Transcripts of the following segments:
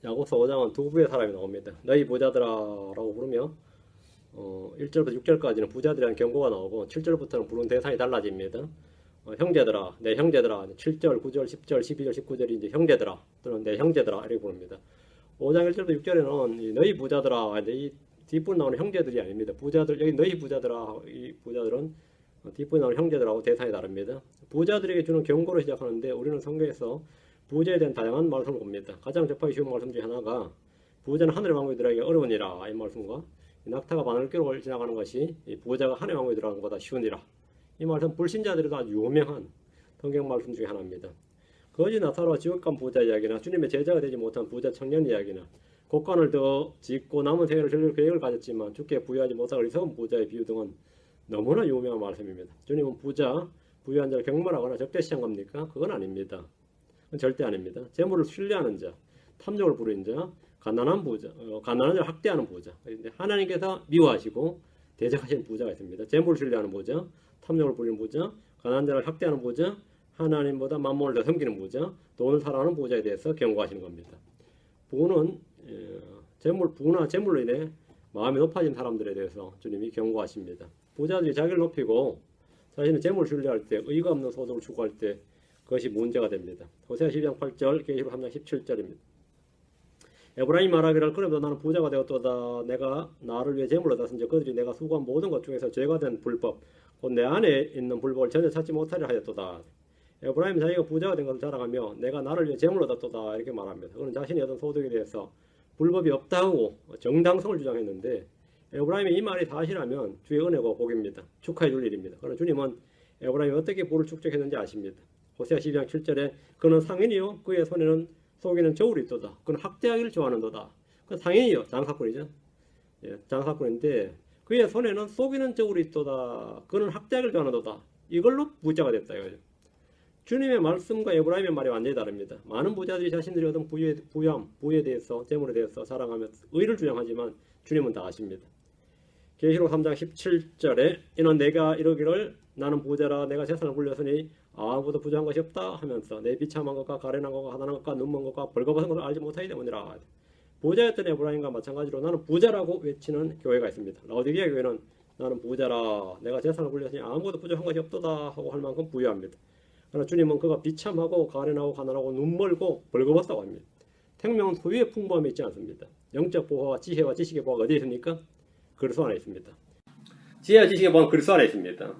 야고보서 5장은 두 부의 사람이 나옵니다. 너희 부자들아라고 부르며 1절부터 6절까지는 부자들이라는 경고가 나오고 7절부터는 부르는 대상이 달라집니다. 형제들아, 내 형제들아, 7절, 9절, 10절, 12절, 19절이 이제 형제들아 또는 내 형제들아 이렇게 부릅니다. 5장 1절부터 6절에는 너희 부자들아, 이 뒷부분 나오는 형제들이 아닙니다. 부자들, 여기 너희 부자들아, 이 부자들은 뒷부분 나오는 형제들하고 대상이 다릅니다. 부자들에게 주는 경고로 시작하는데 우리는 성경에서 부자에 대한 다양한 말씀을 봅니다. 가장 접하기 쉬운 말씀 중에 하나가 부자는 하늘의 왕국에 들어가기 어려우니라 이 말씀과 낙타가 바늘길을 지나가는 것이 부자가 하늘의 왕국에 들어가는 것보다 쉬우니라 이 말씀 불신자들에도 아주 유명한 성경 말씀 중에 하나입니다. 거지 나사로와 지옥 간 부자 이야기나 주님의 제자가 되지 못한 부자 청년 이야기나 곡간을 더 짓고 남은 생애를 즐길 계획을 가졌지만 주께 부유하지 못한 어리석은 부자의 비유 등은 너무나 유명한 말씀입니다. 주님은 부유한 자를 경멸하거나 적대시한 겁니까? 그건 아닙니다. 그건 절대 아닙니다. 재물을 신뢰하는 자, 탐욕을 부리는 자, 가난한 부자, 가난한 자를 학대하는 부자. 하나님께서 미워하시고 대적하시는 부자가 있습니다. 재물을 신뢰하는 부자, 탐욕을 부리는 부자, 가난한 자를 학대하는 부자, 하나님보다 만몬을 더 섬기는 부자, 돈을 사랑하는 부자에 대해서 경고하시는 겁니다. 부는 부나 재물로 인해 마음이 높아진 사람들에 대해서 주님이 경고하십니다. 부자들이 자기를 높이고 자신의 재물을 신뢰할 때 의가 없는 소득을 추구할 때 그것이 문제가 됩니다. 호세아 12장 8절, 계시록 3장 17절입니다. 에브라임 말하기를 그래도 나는 부자가 되었도다. 내가 나를 위해 재물을 얻었은즉 그들이 내가 수고한 모든 것 중에서 죄가 된 불법 곧 내 안에 있는 불법을 전혀 찾지 못하려 하였도다. 에브라임이 자기가 부자가 된 것을 자랑하며 내가 나를 위해 재물을 얻었도다 이렇게 말합니다. 그는 자신이 얻은 소득에 대해서 불법이 없다고 정당성을 주장했는데 에브라임의 이 말이 사실하면 주의 은혜고 복입니다. 축하해 줄 일입니다. 그러나 주님은 에브라임이 어떻게 부를 축적했는지 아십니다. 호세아 12장 7절에 그는 상인이요 그의 손에는 속에는 저울이 있도다. 그는 학대하기를 좋아하는도다. 그 상인이요 장사꾼이죠. 장사꾼인데 그의 손에는 속이는 저울이 있도다. 그는 학대하기를 좋아하는도다. 이걸로 부자가 됐다 이거죠. 주님의 말씀과 에브라임의 말이 완전히 다릅니다. 많은 부자들이 자신들이 얻은 부에 대해서 재물에 대해서 자랑하며 의를 주장하지만 주님은 다 아십니다. 계시록 3장 17절에 이는 내가 이르기를 나는 부자라 내가 재산을 굴렸으니 아무도 부자한 것이 없다 하면서 내 비참한 것과 가련한 것과 가난한 것과 눈먼 것과 벌거벗은 것을 알지 못하기 때문이라. 부자였던 에브라임과 마찬가지로 나는 부자라고 외치는 교회가 있습니다. 라오디게아 교회는 나는 부자라 내가 재산을 굴렸으니 아무도 부족한 것이 없도다 하고 할 만큼 부유합니다. 그러나 주님은 그가 비참하고 가련하고 가난하고 눈멀고 벌거벗다고 합니다. 생명은 소유의 풍부함에 있지 않습니다. 영적 보화와 지혜와 지식의 보화가 어디에 있습니까? 그리스도 안에 있습니다. 지혜와 지식의 보화는 그리스도 안에 있습니다.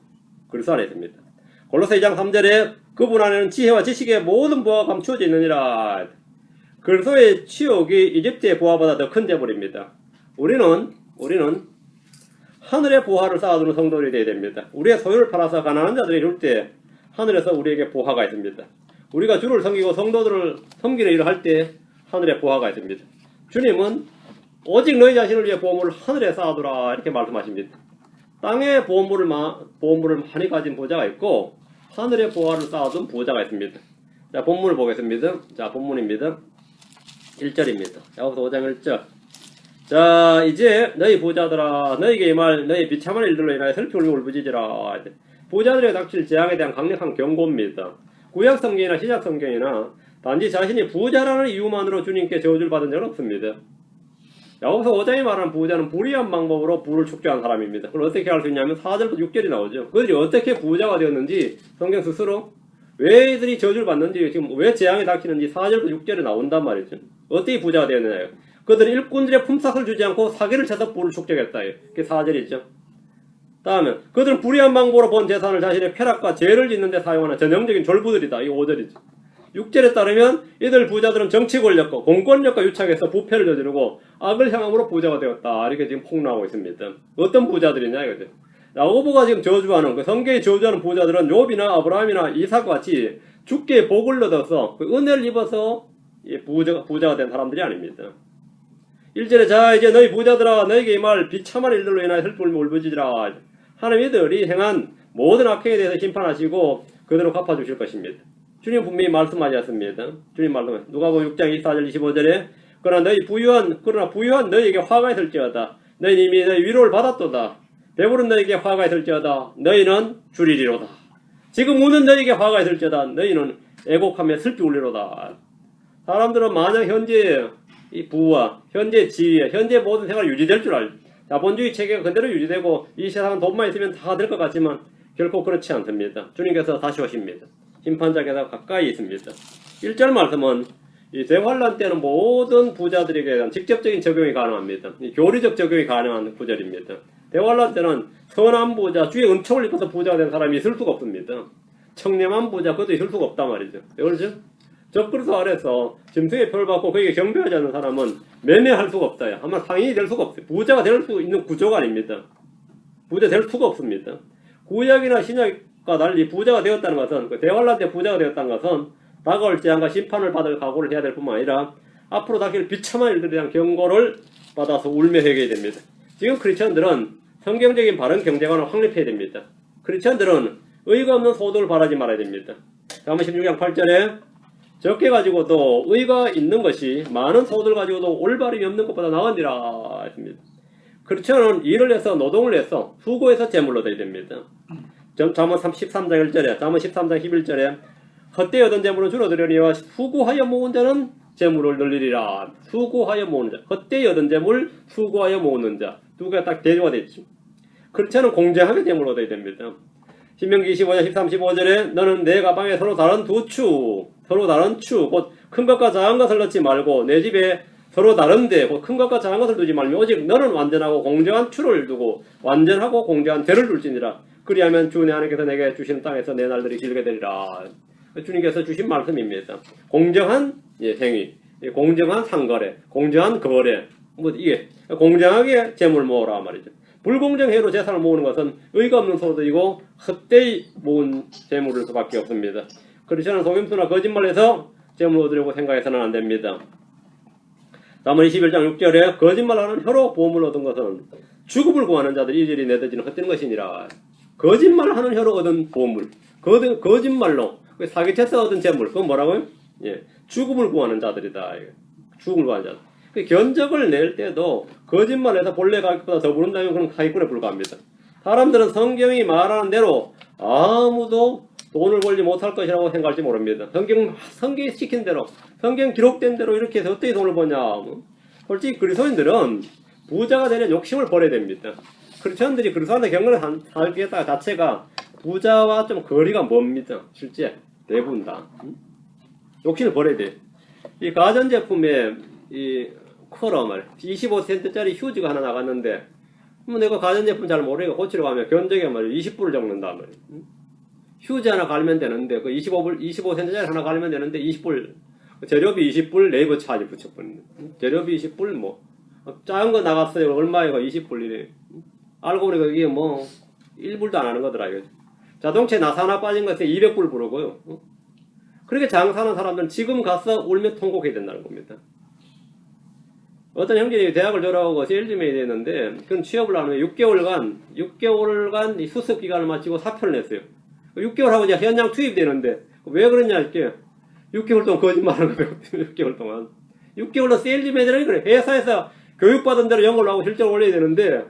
그리스도 안에 있습니다. 골로새 2장 3절에 그분 안에는 지혜와 지식의 모든 보화가 감추어져 있느니라. 그리스도의 치욕이 이집트의 보화보다 더 큰 재물입니다. 우리는 하늘의 보화를 쌓아두는 성도들이 되어야 됩니다. 우리의 소유를 팔아서 가난한 자들이 줄 때 하늘에서 우리에게 보화가 있습니다. 우리가 주를 섬기고 성도들을 섬기는 일을 할 때 하늘의 보화가 있습니다. 주님은 오직 너희 자신을 위해 보물을 하늘에 쌓아두라 이렇게 말씀하십니다. 땅에 보물을 많이 가진 부자가 있고 하늘의 보화를 쌓아둔 부자가 있습니다. 자, 본문을 보겠습니다. 자, 본문입니다. 1절입니다. 야고보서 5장 1절. 자, 이제 너희 부자들아 너희에게 이 말 너희 비참한 일들로 인하여 슬피 울고 울부짖으라. 부자들에게 닥칠 재앙에 대한 강력한 경고입니다. 구약 성경이나 신약 성경이나 단지 자신이 부자라는 이유만으로 주님께 저주를 받은 적은 없습니다. 야고보서 5장에 말하는 부자는 불의한 방법으로 부를 축적한 사람입니다. 그걸 어떻게 알 수 있냐면 4절부터 6절이 나오죠. 그들이 어떻게 부자가 되었는지 성경 스스로 왜 이들이 저주를 받는지 지금 왜 재앙에 닥치는지 4절부터 6절에 나온단 말이죠. 어떻게 부자가 되었느냐. 그들은 일꾼들의 품삯을 주지 않고 사기를 쳐서 부를 축적했다. 그게 4절이죠. 다음에 그들은 불의한 방법으로 번 재산을 자신의 쾌락과 죄를 짓는 데 사용하는 전형적인 졸부들이다. 이 5절이죠. 6절에 따르면 이들 부자들은 정치 권력과 공권력과 유착해서 부패를 저지르고 악을 향함으로 부자가 되었다. 이렇게 지금 폭로하고 있습니다. 어떤 부자들이냐 이거죠. 야고보가 지금 저주하는 성경에 저주하는 부자들은 욥이나 아브라함이나 이삭과 같이 주께 복을 얻어서 그 은혜를 입어서 부자가 된 사람들이 아닙니다. 1절에 자 이제 너희 부자들아 너희에게 이 말 비참한 일들로 인하여 슬픔을 울부짖으라. 하나님 이들이 행한 모든 악행에 대해서 심판하시고 그대로 갚아주실 것입니다. 주님 분명히 말씀하셨습니다. 주님 말씀 누가복음 6장 24절 25절에 그러나 부유한 너희에게 화가 있을지어다. 너희는 이미 너희 위로를 받았도다. 배부른 너희에게 화가 있을지어다. 너희는 줄이리로다. 지금 우는 너희에게 화가 있을지어다. 너희는 애곡하며 슬피 울리로다. 사람들은 만약 현재 이 부와 현재 지위, 현재 모든 생활이 유지될 줄 자본주의 체계가 그대로 유지되고 이 세상은 돈만 있으면 다 될 것 같지만 결코 그렇지 않습니다. 주님께서 다시 오십니다. 심판자께서 가까이 있습니다. 1절 말씀은 이 대환란 때는 모든 부자들에게 대한 직접적인 적용이 가능합니다. 교리적 적용이 가능한 구절입니다. 대환란 때는 선한 부자, 주의 은총을 입어서 부자가 된 사람이 있을 수가 없습니다. 청렴한 부자, 그것도 있을 수가 없단 말이죠. 왜 그러죠? 적그리스 아래서 짐승의 표를 받고 그에게 경배하지 않는 사람은 매매할 수가 없어요. 아마 상인이 될 수가 없어요. 부자가 될 수 있는 구조가 아닙니다. 부자 될 수가 없습니다. 구약이나 신약과 달리 부자가 되었다는 것은, 그 대환란 때 부자가 되었다는 것은 다가올 재앙과 심판을 받을 각오를 해야 될 뿐만 아니라 앞으로 닥칠 비참한 일들에 대한 경고를 받아서 울며 회개해야 됩니다. 지금 크리스천들은 성경적인 바른 경제관을 확립해야 됩니다. 크리스천들은 의가 없는 소득을 바라지 말아야 됩니다. 다음 16장 8절에 적게 가지고도 의가 있는 것이 많은 소득을 가지고도 올바름이 없는 것보다 나으니라 했습니다. 크리스천은 일을 해서 노동을 해서 수고해서 재물로 얻어야 됩니다. 잠언 13장 1절에 잠언 13장 11절에 헛되이 얻은 재물은 줄어들으리와 수고하여 모은 자는 재물을 늘리리라. 수고하여 모으는 자, 헛되이 얻은 재물, 수고하여 모으는 자, 두 개가 딱 대조가 되죠. 크리스천은 공정하게 재물을 얻어야 됩니다. 신명기 25장 13, 15절에 너는 내 가방에 서로 다른 두 추, 서로 다른 추, 곧 큰 것과 작은 것을 넣지 말고 내 집에 서로 다른데 곧 큰 것과 작은 것을 두지 말며 오직 너는 완전하고 공정한 추를 두고 완전하고 공정한 대를 둘지니라. 그리하면 주 내 하나님께서 내게 주신 땅에서 내 날들이 길게 되리라. 주님께서 주신 말씀입니다. 공정한 행위, 공정한 상거래, 공정한 거래, 뭐 이게 공정하게 재물 모으라 말이죠. 불공정해로 재산을 모으는 것은 의가 없는 소득이고 헛되이 모은 재물일 수밖에 없습니다. 크리스천은 속임수나 거짓말해서 재물을 얻으려고 생각해서는 안 됩니다. 잠언 21장 6절에 거짓말하는 혀로 보험을 얻은 것은 죽음을 구하는 자들 이절이 내던지는 헛되는 것이니라. 거짓말하는 혀로 얻은 보물, 거짓말로 사기쳐서 얻은 재물, 그건 뭐라고요? 예, 죽음을 구하는 자들이다. 죽음을 구하는 자들. 견적을 낼 때도 거짓말해서 본래 가격보다 더 부른다면 그건 사기꾼에 불과합니다. 사람들은 성경이 말하는 대로 아무도 돈을 벌지 못할 것이라고 생각할지 모릅니다. 성경이 시킨 대로, 성경 기록된 대로 이렇게 해서 어떻게 돈을 버냐. 솔직히 그리스도인들은 부자가 되는 욕심을 버려야 됩니다. 크리스천들이 그리스도한테 경건을 살겠다 자체가 부자와 좀 거리가 멉니다. 실제 대부분 다. 욕심을 버려야 돼. 이 가전제품에 이 컬러 말 25센트짜리 휴지가 하나 나갔는데 뭐 내가 가전제품 잘 모르니까 고치러 가면 견적에 말이야 20불을 적는다 말이야. 휴지 하나 갈면 되는데 그 25센트짜리 하나 갈면 되는데 20불 재료비 20불 네이버 차지 붙여버리는. 재료비 20불 뭐 작은 거 나갔어요. 얼마예요? 20불이래. 알고 보니까 이게 뭐 1불도 안 하는 거더라. 이거. 자동차에 나사 하나 빠진 것에 200불 부르고요. 그렇게 장사하는 사람들은 지금 가서 울며 통곡해야 된다는 겁니다. 어떤 형제님이 대학을 졸업하고 세일즈맨이 됐는데 그건 취업을 하면 6개월간 수습 기간을 마치고 사표를 냈어요. 6개월 하고 이제 현장 투입되는데 왜 그러냐 할게 6개월 동안 거짓말하는 거예요. 6개월 동안 6개월로 세일즈맨이라니 그래. 회사에서 교육받은 대로 연구를 하고 실적을 올려야 되는데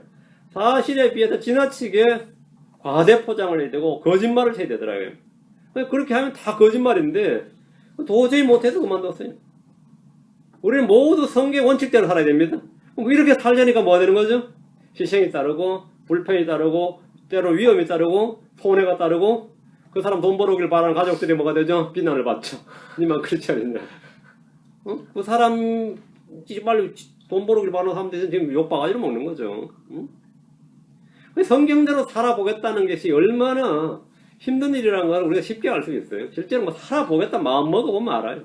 사실에 비해서 지나치게 과대 포장을 해야 되고 거짓말을 해야 되더라고요. 그렇게 하면 다 거짓말인데 도저히 못해서 그만뒀어요. 우리는 모두 성경 원칙대로 살아야 됩니다. 이렇게 살려니까 뭐가 되는 거죠? 희생이 따르고 불편이 따르고 때로 위험이 따르고 손해가 따르고 그 사람 돈 벌어오길 바라는 가족들이 뭐가 되죠? 비난을 받죠. 니만 그렇지 않느냐. 그 사람 빨리 돈 벌어오길 바라는 사람들이 지금 욕바가지로 먹는 거죠. 성경대로 살아보겠다는 것이 얼마나 힘든 일이라는 걸 우리가 쉽게 알 수 있어요. 실제로 뭐 살아보겠다 마음 먹어보면 알아요.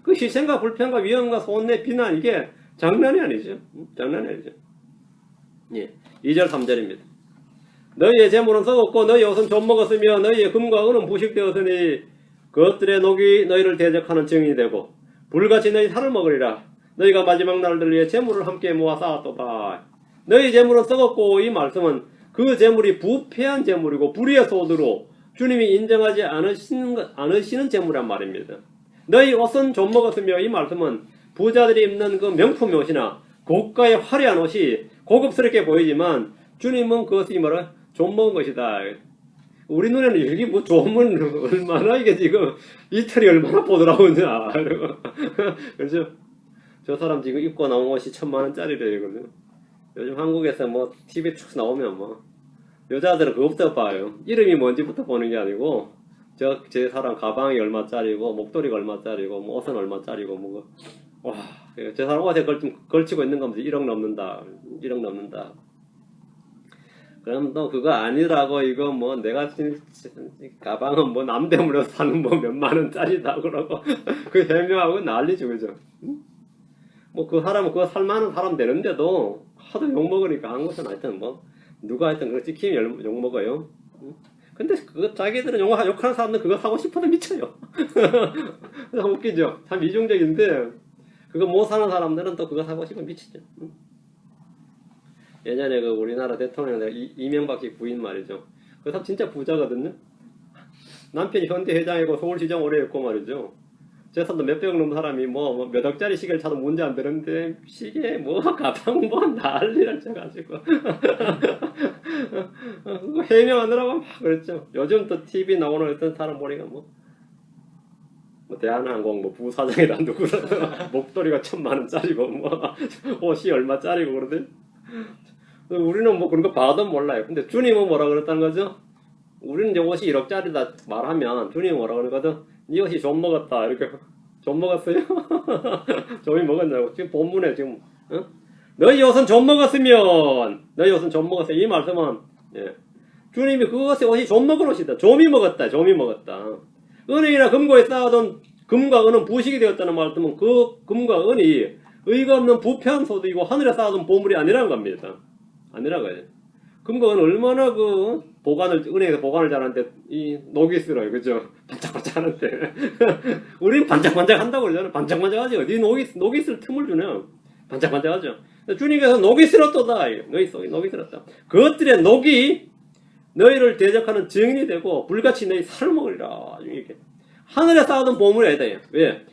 그 희생과 불편과 위험과 손해, 비난 이게 장난이 아니죠. 장난이 아니죠. 예, 2절 3절입니다. 너희의 재물은 썩었고 너희의 옷은 좀 먹었으며 너희의 금과 은은 부식되었으니 그것들의 녹이 너희를 대적하는 증인이 되고 불같이 너희 살을 먹으리라. 너희가 마지막 날들 위해 재물을 함께 모아 쌓았도다. 너희 재물은 썩었고 이 말씀은 그 재물이 부패한 재물이고 불의의 소득으로 주님이 인정하지 않으시는 재물이란 말입니다. 너희 옷은 좀 먹었으며 이 말씀은 부자들이 입는 그 명품 옷이나 고가의 화려한 옷이 고급스럽게 보이지만 주님은 그것이 뭐라 좀 먹은 것이다. 우리 눈에는 이게 뭐 좋으면 얼마나 이게 지금 이틀이 얼마나 보드라우냐. 그렇죠? 저 사람 지금 입고 나온 옷이 1,000만 원짜리래요. 이거는 요즘 한국에서 뭐 TV 쭉 나오면 뭐 여자들은 그것부터 봐요. 이름이 뭔지부터 보는 게 아니고 제 사람 가방이 얼마짜리고 목도리가 얼마짜리고 뭐 옷은 얼마짜리고 뭐 와, 제 사람 옷에 걸치고 있는 거면 1억 넘는다. 1억 넘는다. 그럼 또 그거 아니라고 이거 뭐 내가 가방은 뭐 남대문에서 사는 뭐 몇만 원짜리다 그러고 그 해명하고 난리죠, 그죠? 뭐 그 사람은 그거 살만한 사람 되는데도 하도 욕먹으니까 한 것은 하여튼 뭐 누가 하여튼 그거 찍히면 욕먹어요. 근데 그거 자기들은 욕하는 사람들 그거 사고 싶어도 미쳐요. 참 웃기죠? 참 이중적인데 그거 못 사는 사람들은 또 그거 사고 싶으면 미치죠. 예전에 그 우리나라 대통령 이명박씨 부인 말이죠. 그 사람 진짜 부자거든요. 남편이 현대회장이고 서울시장 오래 했고 말이죠. 재산도 몇백억 넘는 사람이 뭐 몇 억짜리 시계를 차도 문제 안 되는데 시계 뭐 가방 뭐 난리를 쳐가지고 그거 해명하느라고 막 그랬죠. 요즘 또 TV 나오는 어떤 사람 보니까 뭐 대한항공 뭐 부사장이라 누구 목도리가 1,000만 원짜리고 뭐 옷이 얼마짜리고 그러대. 우리는 뭐 그런 거 봐도 몰라요. 근데 주님은 뭐라 그랬다는 거죠? 우리는 이제 옷이 1억짜리다 말하면 주님은 뭐라 그러는 거죠? 네 옷이 좀 먹었다 이렇게. 좀 먹었어요? 좀이 먹었냐고. 지금 본문에 지금 너희 옷은 좀 먹었으면 너희 옷은 좀 먹었어요. 이 말씀은 주님이 그것에 옷이 좀 먹은 옷이다. 좀이 먹었다. 좀이 먹었다. 은행이나 금고에 쌓아둔 금과 은은 부식이 되었다는 말씀은 그 금과 은이 의가 없는 부패한 소득이고 하늘에 쌓아둔 보물이 아니라는 겁니다. 아니라고요. 금과 은은 얼마나 그 은행에서 보관을 잘하는데 이 녹이 쓸어요. 그죠? 반짝반짝 하는데 우리는 반짝반짝 한다고 그러잖아요. 반짝반짝하지. 어디 녹이 쓸 틈을 주네요. 반짝반짝하죠. 주님께서 녹이 쓸었도다. 녹이 쓸었다. 그것들의 녹이 너희를 대적하는 증인이 되고 불같이 너희 살을 먹으리라. 이렇게 하늘에 쌓아둔 보물이 아니다. 왜?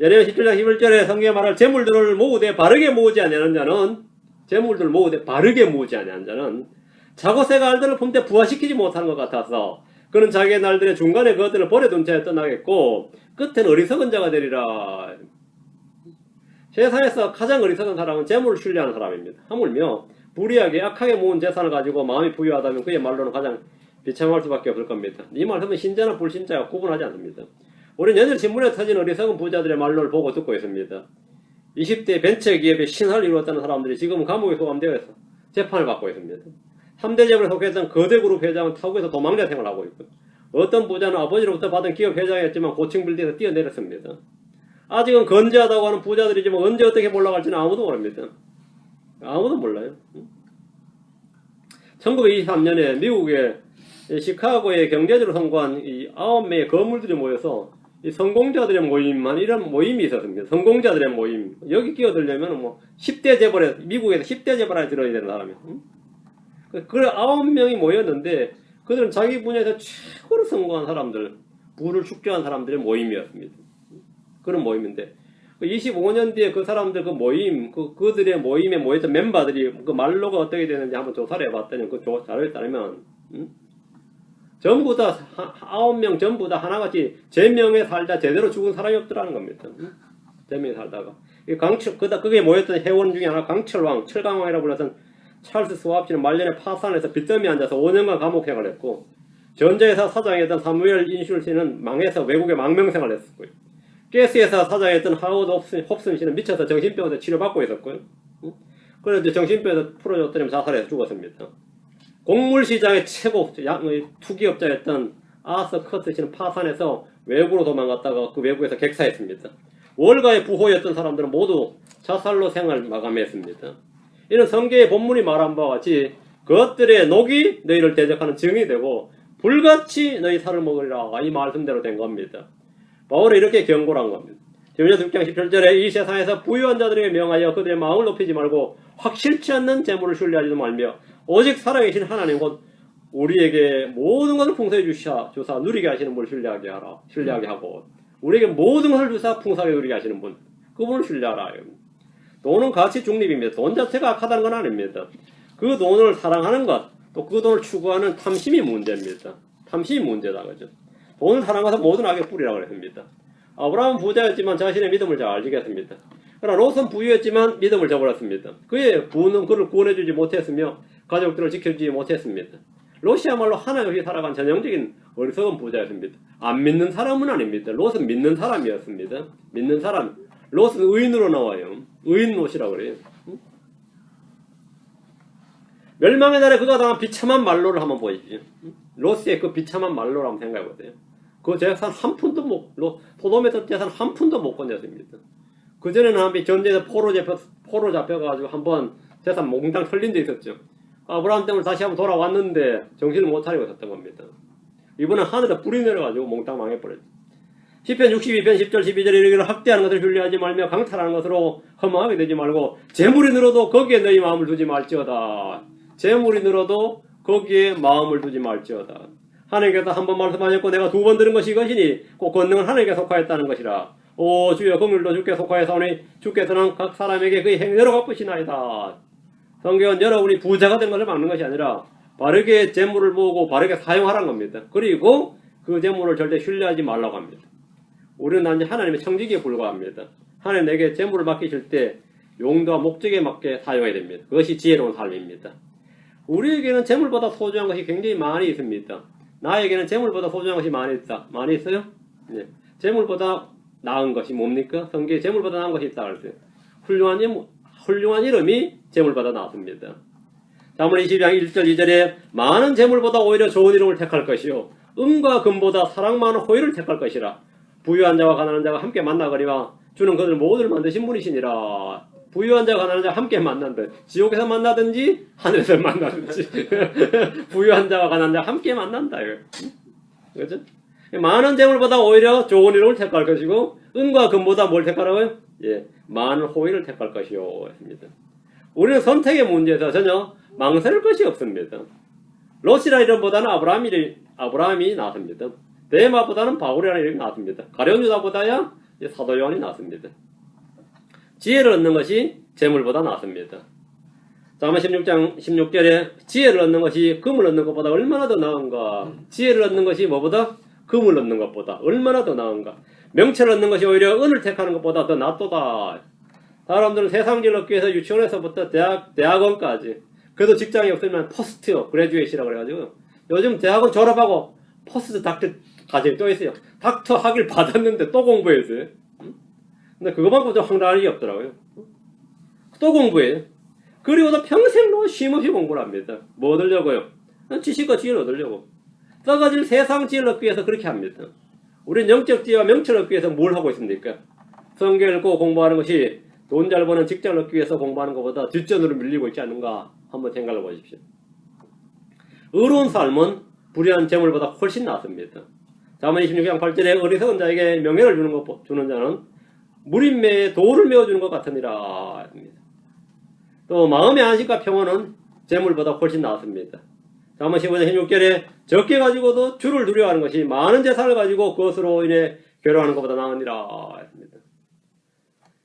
예레미야 17장 11절에 성경에 말할 재물들을 모으되 바르게 모으지 아니하는 자는 재물들을 모으되 바르게 모으지 아니하는 자는 자고 새가 알들을 품되 부화시키지 못하는 것 같아서 그는 자기의 날들의 중간에 그것들을 버려둔 채 떠나겠고 끝에는 어리석은 자가 되리라. 세상에서 가장 어리석은 사람은 재물을 신뢰하는 사람입니다. 하물며 불의하게 악하게 모은 재산을 가지고 마음이 부유하다면 그의 말로는 가장 비참할 수밖에 없을 겁니다. 이 말씀은 신자나 불신자가 구분하지 않습니다. 우리는 연일 신문에 터진 어리석은 부자들의 말로를 보고 듣고 있습니다. 20대 벤처기업의 신화를 이루었다는 사람들이 지금은 감옥에 소감되어서 재판을 받고 있습니다. 3대 재벌에 속했던 거대그룹 회장은 타국에서 도망자 생활을 하고 있고 어떤 부자는 아버지로부터 받은 기업 회장이었지만 고층 빌딩에서 뛰어내렸습니다. 아직은 건재하다고 하는 부자들이지만 언제 어떻게 올라갈지는 아무도 모릅니다. 아무도 몰라요. 1923년에 미국의 시카고의 경제지로 선고한 이 9명의 거물들이 모여서 이 성공자들의 모임만 이런 모임이 있었습니다. 성공자들의 모임. 여기 끼어들려면 뭐 10대 재벌에 미국에서 10대 재벌에 들어야 되는 사람이에요. 그 9명이 모였는데 그들은 자기 분야에서 최고로 성공한 사람들, 부를 축적한 사람들의 모임이었습니다. 그런 모임인데 25년 뒤에 그 사람들 그 모임, 그들의 모임에 모였던 멤버들이 그 말로가 어떻게 되는지 한번 조사를 해봤더니 그 자료에 따르면 전부 다 9명 전부 다 하나같이 제명에 살다 제대로 죽은 사람이 없더라는 겁니다. 제명에 살다가 그게 모였던 회원 중에 하나 강철왕, 철강왕이라고 불렀던 찰스 스왑씨는 말년에 파산해서 빚더미에 앉아서 5년간 감옥 생활을 했고 전자회사 사장이었던 사무엘 인슐씨는 망해서 외국에 망명생활을 했었고요. 가스회사 사장이었던 하워드 홉슨씨는 미쳐서 정신병원에서 치료받고 있었고요. 그래서 정신병에서 풀어줬더니 자살해서 죽었습니다. 곡물시장의 최고 투기업자였던 아서 커트씨는 파산해서 외국으로 도망갔다가 그 외국에서 객사했습니다. 월가의 부호였던 사람들은 모두 자살로 생을 마감했습니다. 이는 성경의 본문이 말한 바와 같이 그것들의 녹이 너희를 대적하는 증이 되고 불같이 너희 살을 먹으리라. 이 말씀대로 된 겁니다. 바울이 이렇게 경고를 한 겁니다. 디모데 6장 17절에 이 세상에서 부유한 자들에게 명하여 그들의 마음을 높이지 말고 확실치 않는 재물을 신뢰하지도 말며 오직 살아계신 하나님 곧 우리에게 모든 것을 풍성히 주사 누리게 하시는 분을 신뢰하게 하고 우리에게 모든 것을 주사 풍성하게 누리게 하시는 분 그분을 신뢰하라. 돈은 가치 중립입니다. 돈 자체가 악하다는 건 아닙니다. 그 돈을 사랑하는 것, 또 그 돈을 추구하는 탐심이 문제입니다. 탐심이 문제다. 그죠? 돈을 사랑해서 모든 악의 뿌리라고 했습니다. 아브라함은 부자였지만 자신의 믿음을 잘 지켰습니다. 그러나 롯은 부유했지만 믿음을 저버렸습니다. 그의 부는 그를 구원해주지 못했으며 가족들을 지켜주지 못했습니다. 롯이야말로 하나님 없이 살아간 전형적인 어리석은 부자였습니다. 안 믿는 사람은 아닙니다. 롯은 믿는 사람이었습니다. 믿는 사람. 롯은 의인으로 나와요. 의인 롯이라고 그래요. 멸망의 날에 그가 당한 비참한 말로를 한번 보십시오. 롯의 그 비참한 말로를 한번 생각해 보세요. 그 재산 한 푼도 소돔의 재산 한 푼도 못 건졌습니다. 그전에는 한번 전쟁에서 포로 잡혀가지고 한번 재산 몽땅 털린 데 있었죠. 아브라함 때문에 다시 한번 돌아왔는데 정신을 못 차리고 있었던 겁니다. 이번엔 하늘에 불이 내려가지고 몽땅 망해버렸죠. 시편 62편 10절 12절에 이르기를 학대하는 것을 훌리하지 말며 강탈하는 것으로 허망하게 되지 말고 재물이 늘어도 거기에 너희 마음을 두지 말지어다. 재물이 늘어도 거기에 마음을 두지 말지어다. 하나님께서 한 번 말씀하셨고 내가 두 번 들은 것이 이것이니 곧 권능은 하나님께 속하였다는 것이라. 오 주여 긍휼도 주께 속하였사오니 주께서는 각 사람에게 그의 행위대로 갚으시나이다. 성경은 여러분이 부자가 된 것을 막는 것이 아니라 바르게 재물을 모으고 바르게 사용하라는 겁니다. 그리고 그 재물을 절대 신뢰하지 말라고 합니다. 우리는 단지 하나님의 청지기에 불과합니다. 하나님 내게 재물을 맡기실 때 용도와 목적에 맞게 사용해야 됩니다. 그것이 지혜로운 삶입니다. 우리에게는 재물보다 소중한 것이 굉장히 많이 있습니다. 나에게는 재물보다 소중한 것이 많이 있다. 많이 있어요? 네. 재물보다 나은 것이 뭡니까? 성경에 재물보다 나은 것이 있다 그랬어요. 훌륭한 이름이 재물보다 나았습니다. 잠언 22장 1절 2절에 많은 재물보다 오히려 좋은 이름을 택할 것이요 은과 금보다 사랑 많은 호의를 택할 것이라. 부유한 자와 가난한 자가 함께 만나거니와 주는 그들 모두를 만드신 분이시니라. 부유한 자와 가난한 자가 함께 만난다. 지옥에서 만나든지 하늘에서 만나든지 부유한 자와 가난한 자가 함께 만난다. 그렇죠? 많은 재물보다 오히려 좋은 이름을 택할 것이고 은과 금보다 뭘 택하라고요? 예, 많은 호의를 택할 것이요 했습니다. 우리는 선택의 문제에서 전혀 망설일 것이 없습니다. 롯이라는 이름보다는 아브라함이 나왔습니다. 데마보다는 바울이라는 이름이 나왔습니다. 가룟 유다보다야 사도 요한이 나왔습니다. 지혜를 얻는 것이 재물보다 낫습니다. 잠언 16장 16절에 지혜를 얻는 것이 금을 얻는 것보다 얼마나 더 나은가. 지혜를 얻는 것이 뭐보다? 금을 얻는 것보다 얼마나 더 나은가. 명체를 얻는 것이 오히려 은을 택하는 것보다 더 낫도다. 사람들은 세상지를 얻기 위해서 유치원에서부터 대학원까지 그래도 직장이 없으면 포스트 그레듀에이시라고 그래가지고 요즘 대학원 졸업하고 포스트 닥터 과정이 또 있어요. 닥터 학위를 받았는데 또 공부했어요. 근데 그것만큼 좀 황당한 일이 없더라고요. 또 공부해요. 그리고도 평생 쉼없이 공부를 합니다. 뭐 얻으려고요? 지식과 지혜를 얻으려고. 썩어질 세상 지혜를 얻기 위해서 그렇게 합니다. 우리는 영적 지혜와 명철을 얻기 위해서 뭘 하고 있습니까? 성경을 읽고 공부하는 것이 돈 잘 버는 직장을 얻기 위해서 공부하는 것보다 뒷전으로 밀리고 있지 않는가 한번 생각해 보십시오. 의로운 삶은 불의한 재물보다 훨씬 낫습니다. 잠언 26장 8절에 어리석은 자에게 명예를 주는 자는 무림매에 돌을 메어주는 것 같으니라 합니다. 또 마음의 안식과 평온은 재물보다 훨씬 낫습니다. 잠언 15장 16절에 적게 가지고도 주를 두려워하는 것이 많은 재산을 가지고 그것으로 인해 괴로워하는 것보다 나으니라 했습니다.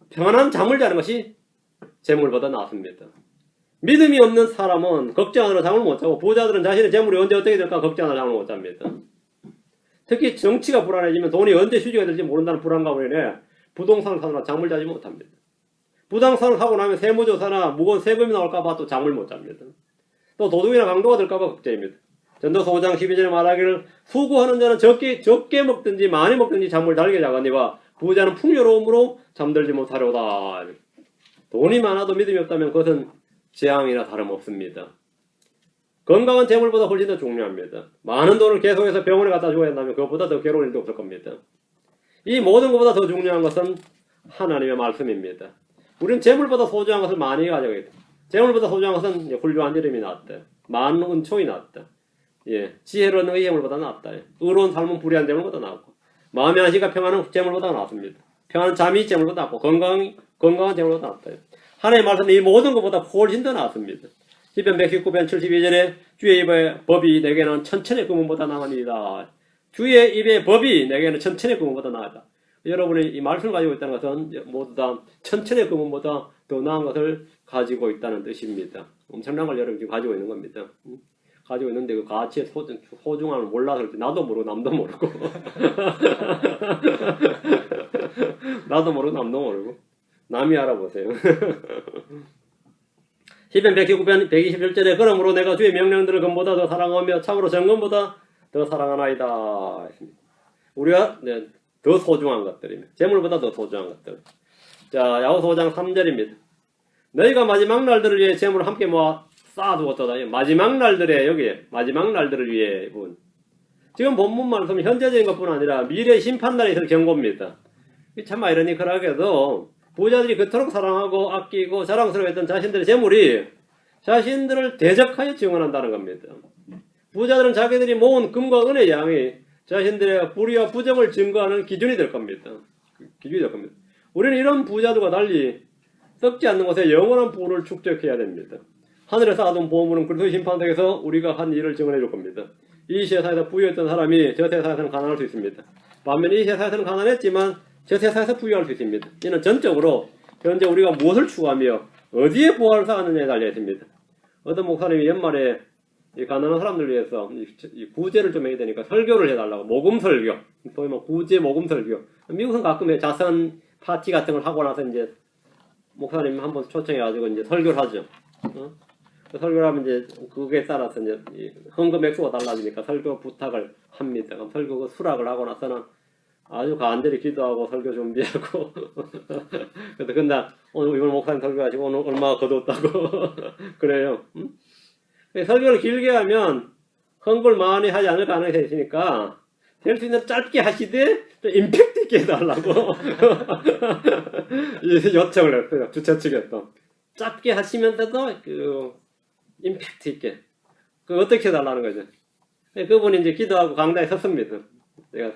평안한 잠을 자는 것이 재물보다 낫습니다. 믿음이 없는 사람은 걱정하느라 잠을 못 자고 부자들은 자신의 재물이 언제 어떻게 될까 걱정하느라 잠을 못 잡니다. 특히 정치가 불안해지면 돈이 언제 휴지가 될지 모른다는 불안감으로 인해 부동산을 사느라 잠을 자지 못합니다. 부동산을 사고 나면 세무조사나 무거운 세금이 나올까봐 또 잠을 못 잡니다. 또 도둑이나 강도가 될까봐 걱정입니다. 전도서 5장 12절에 말하기를 수고하는 자는 적게 먹든지 많이 먹든지 잠을 달게 자거니와 부자는 풍요로움으로 잠들지 못하려다. 돈이 많아도 믿음이 없다면 그것은 재앙이나 다름없습니다. 건강은 재물보다 훨씬 더 중요합니다. 많은 돈을 계속해서 병원에 갖다 줘야 한다면 그것보다 더 괴로운 일도 없을 겁니다. 이 모든 것보다 더 중요한 것은 하나님의 말씀입니다. 우리는 재물보다 소중한 것을 많이 가지고 있다. 재물보다 소중한 것은 훌륭한 이름이 낫다. 많은 은총이 낫다. 예, 지혜를 얻는 것이 재물보다 낫다. 의로운 삶은 불의한 재물보다 낫고 마음의 안식과 평안은 재물보다 낫습니다. 평안한 잠이 재물보다 낫고 건강한 재물보다 낫다. 하나님의 말씀은 이 모든 것보다 훨씬 더 낫습니다. 시편 119편 72절에 주의 입의 법이 내게는 천천의 금은보다 나으니이다. 주의 입의 법이 내게는 천천의 금은보다 나으다. 여러분이 이 말씀을 가지고 있다는 것은 모두 다 천천의 금은보다 더 나은 것을 가지고 있다는 뜻입니다. 엄청난 걸 여러분이 지금 가지고 있는 겁니다. 가지고 있는데 그 가치의 소중함을 몰라서 나도 모르고 남도 모르고 나도 모르고 남도 모르고 남이 알아보세요. 시편 119편 121절에 그러므로 내가 주의 명령들을 금보다 더 사랑하며 참으로 정금보다 더 사랑하나이다. 우리가 더 소중한 것들입니다. 재물보다 더 소중한 것들. 자, 야고보서 5장 3절입니다. 너희가 마지막 날들을 위해 재물을 함께 모아 쌓아두었도다. 마지막 날들에 여기에 마지막 날들을 위해 분. 지금 본문 말씀 현재적인 것뿐 아니라 미래 심판날에 있을 경고입니다. 참 아이러니컬하게도 부자들이 그토록 사랑하고 아끼고 자랑스러워했던 자신들의 재물이 자신들을 대적하여 증언한다는 겁니다. 부자들은 자기들이 모은 금과 은의 양이 자신들의 불의와 부정을 증거하는 기준이 될 겁니다. 기준이 될 겁니다. 우리는 이런 부자들과 달리 썩지 않는 곳에 영원한 부를 축적해야 됩니다. 하늘에 쌓아둔 보물은 그리스도의 심판대에서 우리가 한 일을 증언해 줄 겁니다. 이 세상에서 부유했던 사람이 저 세상에서는 가난할 수 있습니다. 반면에 이 세상에서는 가난했지만 저 세상에서 부유할 수 있습니다. 이는 전적으로 현재 우리가 무엇을 추구하며 어디에 보화를 쌓았느냐에 달려 있습니다. 어떤 목사님이 연말에 이 가난한 사람들 위해서 이 구제를 좀 해야 되니까 설교를 해달라고, 모금 설교, 소위 뭐 구제 모금 설교. 미국은 가끔 자선 파티 같은 걸 하고 나서 이제 목사님 한번 초청해가지고 이제 설교를 하죠. 설교를 하면 이제 그게 따라서 이제 헌금 액수가 달라지니까 설교 부탁을 합니다. 그럼 설교 그 수락을 하고 나서는 아주 간절히 기도하고 설교 준비하고 그래서 근데 오늘 이번 목사님 설교하시고 오늘 얼마 거뒀다고 그래요. 설교를 길게 하면 헌금을 많이 하지 않을 가능성이 있으니까 될 수 있는 짧게 하시되 좀 임팩트 있게 해달라고 요청을 했어요. 주최 측에서 짧게 하시면서도 그 임팩트 있게 그 어떻게 해달라는 거죠. 그분이 이제 기도하고 강단에 섰습니다. 제가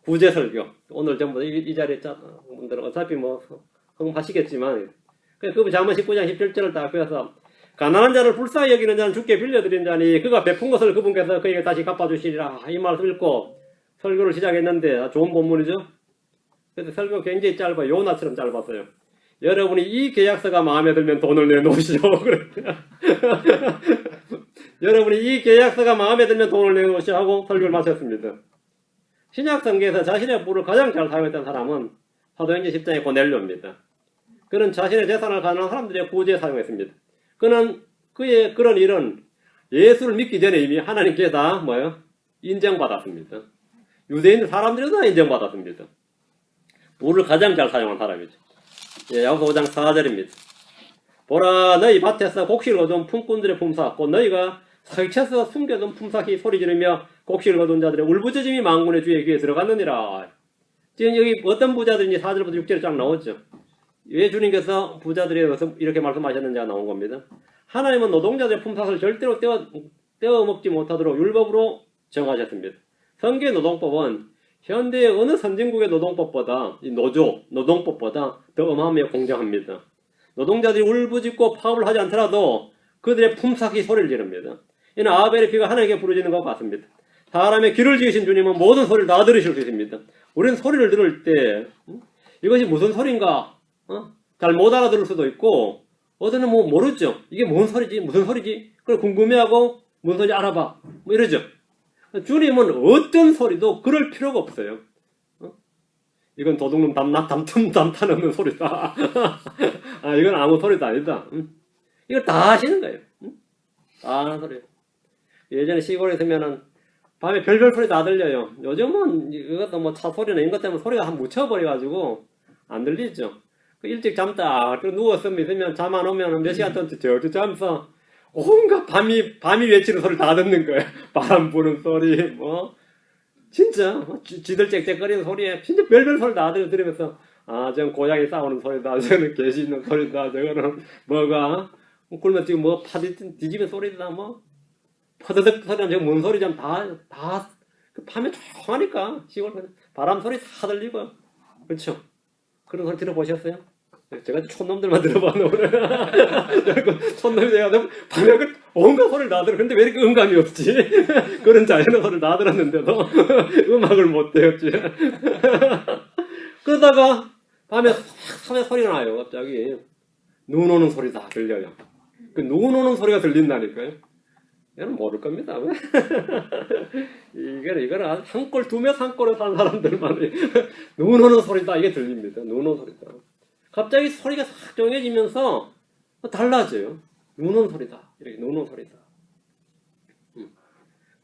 구제 설교 오늘 전부 이 자리에 분들은 어차피 뭐 헌금하시겠지만 그분 잠언 19장 17절을 딱 빼서 가난한 자를 불쌍히 여기는 자는 주께 빌려드린 자니 그가 베푼 것을 그분께서 그에게 다시 갚아주시리라. 이 말을 읽고 설교를 시작했는데 좋은 본문이죠. 그래서 설교가 굉장히 짧아요. 요나처럼 짧았어요. 여러분이 이 계약서가 마음에 들면 돈을 내놓으시오. 여러분이 이 계약서가 마음에 들면 돈을 내놓으시오 하고 설교를 마쳤습니다. 신약성경에서 자신의 부를 가장 잘 사용했던 사람은 사도행전 10장의 고넬료입니다. 그는 자신의 재산을 가난한 사람들의 구제에 사용했습니다. 그는 그의 그런 일은 예수를 믿기 전에 이미 하나님께 다 뭐요? 인정받았습니다. 유대인 사람들이 다 인정받았습니다. 부를 가장 잘 사용한 사람이죠. 야고보서 5장 4절입니다. 보라 너희 밭에서 곡식을 거둔 품꾼들의 품사 곧 너희가 설쳐서 숨겨둔 품삯이 소리 지르며 곡식을 거둔 자들의 울부짖음이 만군의 주의 귀에 들어갔느니라. 지금 여기 어떤 부자들인지 4절부터 6절에 쫙 나오죠. 왜 주님께서 부자들에 대해서 이렇게 말씀하셨는지가 나온 겁니다. 하나님은 노동자들의 품삯을 절대로 떼어 먹지 못하도록 율법으로 정하셨습니다. 성경의 노동법은 현대의 어느 선진국의 노동법보다 이 노동법보다 더 엄하며 공정합니다. 노동자들이 울부짖고 파업을 하지 않더라도 그들의 품삯이 소리를 지릅니다. 이는 아벨의 피가 하나님께 부르짖는 것과 같습니다. 사람의 귀를 지으신 주님은 모든 소리를 다 들으실 수 있습니다. 우리는 소리를 들을 때 이것이 무슨 소리인가 잘 못 알아들을 수도 있고 어디는 뭐 모르죠. 이게 뭔 소리지? 무슨 소리지? 그걸 궁금해하고 무슨 소리인지 알아봐. 뭐 이러죠. 주님은 어떤 소리도 그럴 필요가 없어요. 이건 도둑놈 담탄 없는 소리다. 아, 이건 아무 소리도 아니다. 이걸 다 하시는 거예요. 다 하는 소리예요. 예전에 시골에 있으면은 밤에 별별 소리 다 들려요. 요즘은 이것도 뭐 차 소리나 이런 것 때문에 소리가 한 묻혀버려가지고 안 들리죠. 일찍 잠다 누워서 있으면 잠 안 오면 몇 시간 동안 저저 잠서 온갖 밤이 외치는 소리 다 듣는 거예요. 바람 부는 소리 뭐 진짜 쥐들 짹짹거리는 소리에 진짜 별별 소리 다 들으면서 아 저건 고양이 싸우는 소리다, 저거는 개시 있는 소리다, 저거는 뭐가 굶어 지금 뭐 파디 뒤집은 소리다, 뭐 퍼드득 소리는 저거 뭔 소리지 다 밤에 조용하니까 시골 바람 소리 다 들리고 그렇죠. 그런 소리 들어보셨어요? 제가 촌놈들만 들어봤는데 촌놈이 내가 밤에 온갖 소리를 다 들어. 근데 왜 이렇게 음감이 없지? 그런 자연의 소리를 다 들었는데도 음악을 못 대었지. 그러다가 밤에 소리가 나요. 갑자기 눈 오는 소리 다 들려요. 그 눈 오는 소리가 들린다니까요. 얘는 모를 겁니다. 이거는 한 꼴, 두 몇 한 꼴에 산 사람들만 눈 오는 소리다 이게 들립니다. 눈 오는 소리다. 갑자기 소리가 싹 조용해지면서 달라져요. 누는 소리다. 이렇게 누는 소리다.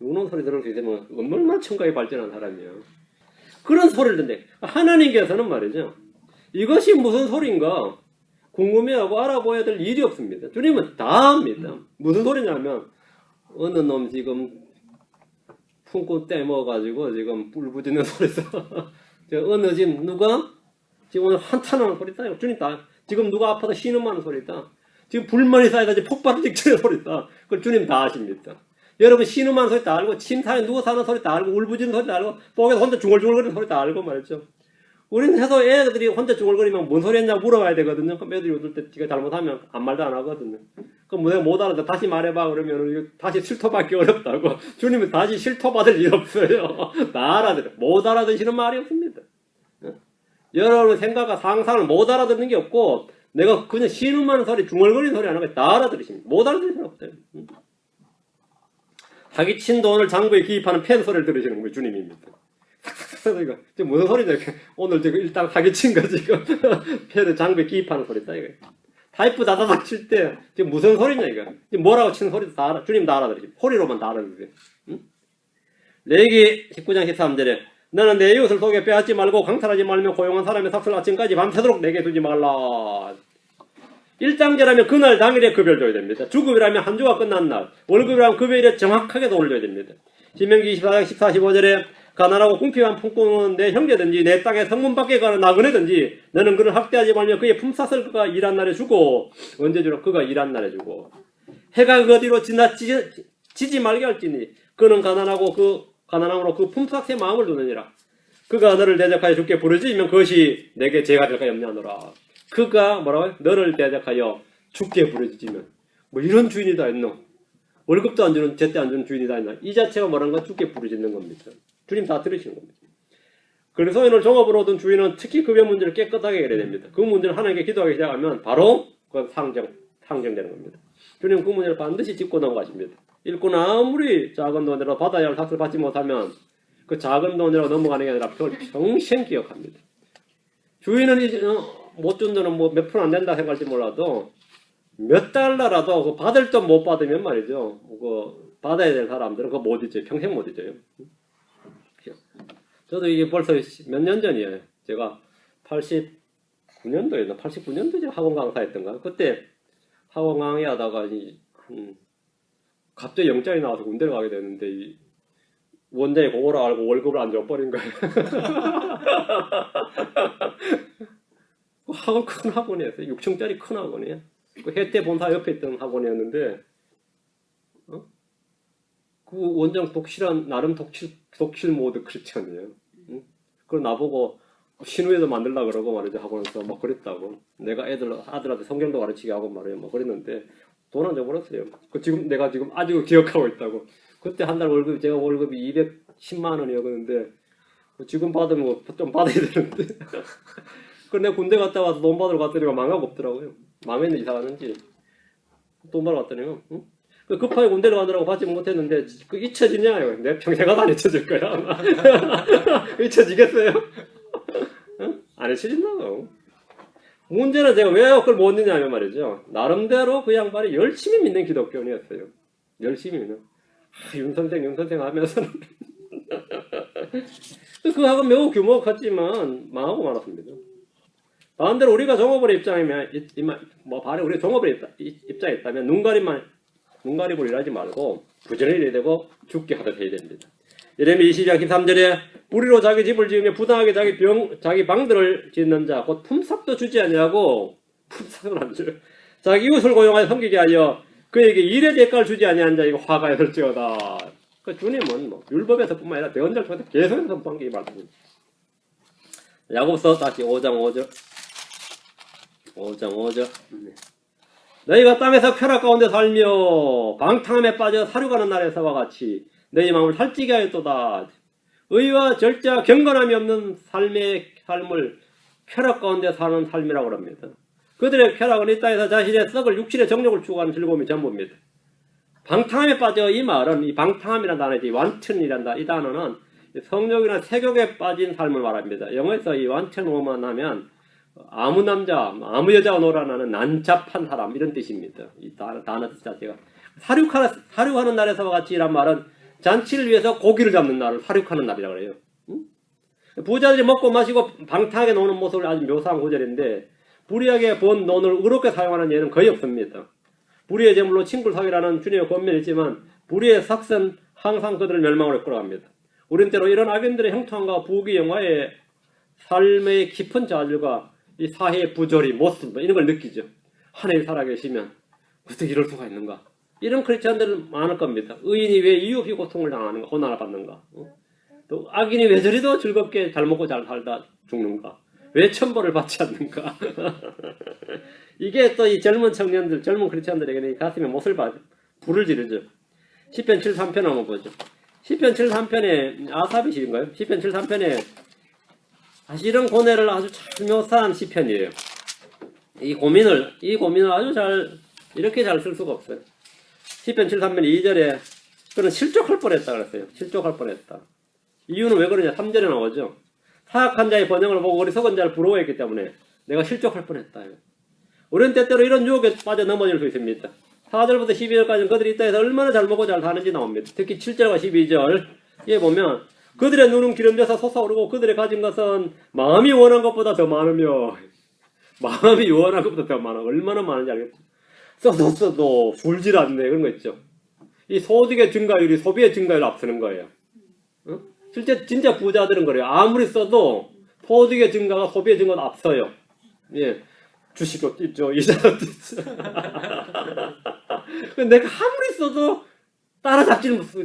누는 소리 들을 수 있으면 얼마나 청각이 발전한 사람이에요. 그런 소리를 듣는데 하나님께서는 말이죠. 이것이 무슨 소리인가 궁금해하고 알아봐야 될 일이 없습니다. 주님은 다 압니다. 무슨 소리냐면 어느 놈 지금 품고 떼먹어가지고 지금 불부짖는 소리다. 어느 집 누가 지금 오늘 한탄하는 소리다. 주님 다 지금 누가 아파서 신음하는 소리다. 지금 불만이 쌓여가지고 폭발을 직전의 소리다. 그걸 주님 다 아십니다. 여러분 신음하는 소리 다 알고 침상에 누워 사는 소리 다 알고 울부짖는 소리 다 알고 뽕에서 혼자 중얼중얼거리는 소리 다 알고 말이죠. 우리는 해서 애들이 혼자 중얼거리면 뭔 소리 했냐고 물어봐야 되거든요. 그럼 애들이 웃을 때 지가 잘못하면 아무 말도 안 하거든요. 그럼 내가 못 알아듣 다시 말해봐 그러면 다시 실토받기 어렵다고. 주님은 다시 실토받을 일 없어요. 다 알아들어. 못 알아듣시는 말이 없습니다. 여러분 생각과 상상을 못 알아듣는 게 없고 내가 그냥 신음하는 소리 중얼거리는 소리 안 하고 다 알아들으십니다. 못 알아듣는 없어요. 사기친 돈을 장부에 기입하는 펜 소리를 들으시는 거예요. 주님입니다. 이거 지금 무슨 소리냐? 오늘 지금 일단 사기친 거 지금 펜을 장부에 기입하는 소리다 이거. 타이프 다다닥 칠 때 지금 무슨 소리냐 이거. 지금 뭐라고 치는 소리도 다 알아. 주님 다 알아들으시고 소리로만 다 알아들으세요. 레위기 19장 13절에 너는 내 이웃을 속에 빼앗지 말고 강탈하지 말며 고용한 사람의 삭슬 아침까지 밤새도록 내게 두지 말라. 일당제라면 그날 당일에 급여를 줘야 됩니다. 주급이라면 한 주가 끝난 날, 월급이라면 급여일에 정확하게 돈을 줘야 됩니다. 신명기 24장 14, 15절에 가난하고 궁핍한 품꾼은 내 형제든지 내 땅의 성문 밖에 가는 나그네든지 너는 그를 학대하지 말며 그의 품삯을 그가 일한 날에 주고 언제 주라 그가 일한 날에 주고 해가 그 어디로 지지 말게 할지니 그는 가난함으로 그 품삯의 마음을 두느니라. 그가 너를 대적하여 죽게 부르짖으면 그것이 내게 죄가 될까 염려하노라. 그가 뭐라고요? 너를 대적하여 죽게 부르짖으면 뭐 이런 주인이 다 있노? 월급도 안 주는 제때 안 주는 주인이 다 있나? 이 자체가 뭐라는 건 죽게 부르짖는 겁니다. 주님 다 들으시는 겁니다. 그래서 오늘 종업을 얻은 주인은 특히 급여 문제를 깨끗하게 해결해야 됩니다. 그 문제를 하나님께 기도하기 시작하면 바로 그 상정되는 겁니다. 주님 그 문제를 반드시 짚고 넘어가십니다. 일꾼 아무리 작은 돈이라도 받아야 할 삭스를 받지 못하면 그 작은 돈이라고 넘어가는 게 아니라 그걸 평생 기억합니다. 주인은 이제 못 준 돈은 뭐 몇 프로 안 된다 생각할지 몰라도 몇 달러라도 그 받을 돈 못 받으면 말이죠. 그 받아야 될 사람들은 그거 못 잊어요. 평생 못 잊어요. 저도 이게 벌써 몇 년 전이에요. 제가 89년도였나? 89년도에 학원 강사했던가? 그때 학원 강의하다가 갑자기 영장이 나와서 군대를 가게 됐는데 이 원장이 그거라 알고 월급을 안 줘버린 거예요. 학원 큰 학원이었어요. 6층짜리 큰 학원이에요. 그 해태 본사 옆에 있던 학원이었는데 그 원장 독실한 나름 독실 모드 크리스천이에요. 그걸 나보고 신우에도 만들라 그러고 말이죠. 학원에서 막 그랬다고. 내가 아들한테 성경도 가르치게 하고 말이에요. 막 그랬는데 돈 안 줘버렸어요. 그 지금 내가 지금 아직도 기억하고 있다고. 그때 한 달 월급 제가 월급이 210만 원이었는데 지금 받으면 좀 받아야 되는데. 그 내가 군대 갔다 와서 돈 받으러 갔더니 망하고 없더라고요. 망했는 이사 갔는지 돈 받으러 갔더니 그 급하게 군대를 가느라고 받지 못했는데 그 잊혀지냐? 내 평생 가도 안 잊혀질 거야. 잊혀지겠어요? 안 잊혀진다고. 문제는 제가 왜 그걸 못 믿냐면 말이죠. 나름대로 그 양반이 열심히 믿는 기독교인이었어요. 열심히 믿는. 윤 선생 하면서는 그 학은 매우 규모가 컸지만 망하고 말았습니다. 반대로 우리가 종업원의 입장이면 우리가 종업원의 입장에 있다면 눈 가리고 일하지 말고 부지런히 일해야 되고 죽게 하듯 해야 됩니다. 예레미야 22장 13절에 뿌리로 자기 집을 지으며 부당하게 자기 방들을 짓는 자 곧 품삯도 주지 아니하고 품삯을 안 줘요. 자기 이웃을 고용하여 섬기게 하여 그에게 일의 대가를 주지 아니한 자에게 화가 있을지어다. 그 주님은 율법에서뿐만 아니라 대언자를 통해서 계속 선포한 게 이 말씀입니다. 야고보서 다시 5장 5절 너희가 땅에서 쾌락 가운데 살며 방탕함에 빠져 사륙하는 날에서와 같이 너희 마음을 살찌게 하였도다. 의와 절제와 경건함이 없는 삶을 쾌락 가운데 사는 삶이라고 합니다. 그들의 쾌락은 이 땅에서 자신의 썩을 육신의 정욕을 추구하는 즐거움이 전부입니다. 방탕함에 빠져 이 말은 이 방탕함이라는 단어지 완천이란다. 이 단어는 성욕이나 색욕에 빠진 삶을 말합니다. 영어에서 이 완천 오만 하면 아무 남자, 아무 여자가 놀아나는 난잡한 사람 이런 뜻입니다. 이 단어 뜻 자체가 사륙하는 날에서와 같이 이란 말은 잔치를 위해서 고기를 잡는 날을 사륙하는 날이라고 그래요. 응? 부자들이 먹고 마시고 방탕하게 노는 모습을 아주 묘사한 구절인데 불의하게 번 돈을 의롭게 사용하는 예는 거의 없습니다. 불의의 제물로 친구를 사귀라는 주님의 권면이 있지만 불의의 삭선 항상 그들을 멸망으로 끌어갑니다. 우린 때로 이런 악인들의 형통함과 부귀 영화의 삶의 깊은 자질과 이 사회의 부조리, 모습 이런 걸 느끼죠. 하나님 살아계시면 어떻게 이럴 수가 있는가. 이런 크리스찬들은 많을 겁니다. 의인이 왜 이유 없이 고통을 당하는가, 고난을 받는가. 또 악인이 왜 저리도 즐겁게 잘 먹고 잘 살다 죽는가. 왜 천벌을 받지 않는가. 이게 또 이 젊은 청년들, 젊은 크리스찬들에게는 가슴에 못을 받, 불을 지르죠. 시편 73편 한번 보죠. 시편 73편에 아삽이 시인가요? 시편 73편에 사실은 고뇌를 아주 잘 묘사한 시편이에요. 이 고민을 아주 이렇게 잘 쓸 수가 없어요. 시편 73편 2절에 그는 실족할 뻔했다 그랬어요. 실족할 뻔했다. 이유는 왜 그러냐? 3절에 나오죠. 사악한 자의 번영을 보고 어리석은 자를 부러워했기 때문에 내가 실족할 뻔했다. 우리는 때때로 이런 유혹에 빠져 넘어질 수 있습니다. 4절부터 12절까지는 그들이 이 땅에서 얼마나 잘 먹고 잘 사는지 나옵니다. 특히 7절과 12절에 보면 그들의 눈은 기름져서 솟아오르고 그들의 가진 것은 마음이 원한 것보다 더 많으며 마음이 원한 것보다 더 많아. 얼마나 많은지 알겠죠? 써도 줄질 않네. 그런 거 있죠. 이 소득의 증가율이 소비의 증가율을 앞서는 거예요. 어? 실제 진짜 부자들은 그래요. 아무리 써도 소득의 증가가 소비의 증가가 앞서요. 예. 주식도 있죠. 이자도 있죠. 내가 아무리 써도 따라잡지는 못해요.